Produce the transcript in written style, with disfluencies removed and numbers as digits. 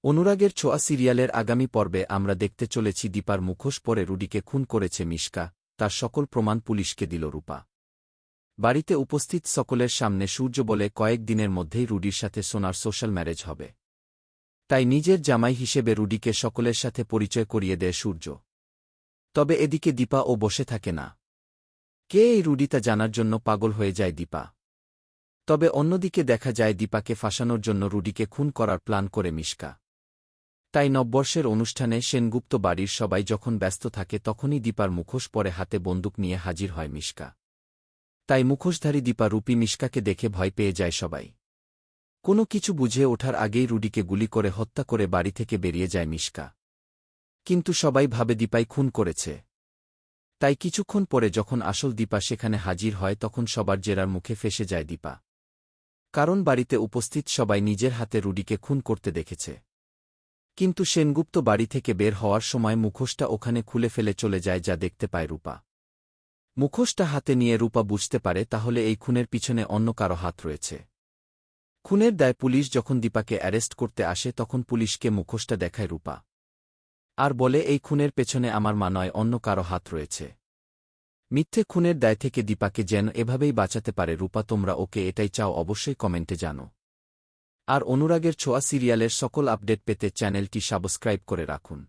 অনুরাগের ছোঁয়া সিরিয়ালের আগামী পর্বে আমরা দেখতে চলেছি দীপার মুখোশ পরে রুডিকে খুন করেছে মিশকা, তার সকল প্রমাণ পুলিশকে দিল রূপা। বাড়িতে উপস্থিত সকলের সামনে সূর্য বলে কয়েক দিনের মধ্যেই রুডির সাথে সোনার সোশ্যাল ম্যারেজ হবে। তাই নিজের জামাই হিসেবে রুডিকে সকলের সাথে পরিচয় করিয়ে দেয় সূর্য। তবে এদিকে দীপা ও বসে থাকে না। কে এই রুডি তা জানার জন্য পাগল হয়ে যায় দীপা। তবে অন্যদিকে দেখা যায় দীপাকে ফাঁসানোর জন্য রুডিকে খুন করার প্ল্যান করে মিশকা। তাই নববর্ষের অনুষ্ঠানে সেনগুপ্ত বাড়ির সবাই যখন ব্যস্ত থাকে তখনই দীপার মুখোশ পরে হাতে বন্দুক নিয়ে হাজির হয় মিশকা। তাই মুখোশধারী দীপা রূপী মিশকাকে দেখে ভয় পেয়ে যায় সবাই। কোনো কিছু বুঝে ওঠার আগেই রুডিকে গুলি করে হত্যা করে বাড়ি থেকে বেরিয়ে যায় মিশকা। কিন্তু সবাই ভাবে দীপাই খুন করেছে। তাই কিছুক্ষণ পরে যখন আসল দীপা সেখানে হাজির হয় তখন সবার জেরার মুখে ফেঁসে যায় দীপা। কারণ বাড়িতে উপস্থিত সবাই নিজের হাতে রুডিকে খুন করতে দেখেছে। কিন্তু সেনগুপ্ত বাড়ি থেকে বের হওয়ার সময় মুখোশটা ওখানে খুলে ফেলে চলে যায়, যা দেখতে পায় রূপা। মুখোশটা হাতে নিয়ে রূপা বুঝতে পারে তাহলে এই খুনের পিছনে অন্য কারো হাত রয়েছে। খুনের দায় পুলিশ যখন দীপাকে অ্যারেস্ট করতে আসে তখন পুলিশকে মুখোশটা দেখায় রূপা। আর বলে এই খুনের পেছনে আমার মা নয়, অন্য কারো হাত রয়েছে। মিথ্যে খুনের দায় থেকে দীপাকে যেন এভাবেই বাঁচাতে পারে রূপা। তোমরা ওকে এটাই চাও? অবশ্যই কমেন্টে জানো। আর অনুরাগের ছোঁয়া সিরিয়ালের সকল আপডেট পেতে চ্যানেলটি সাবস্ক্রাইব করে রাখুন।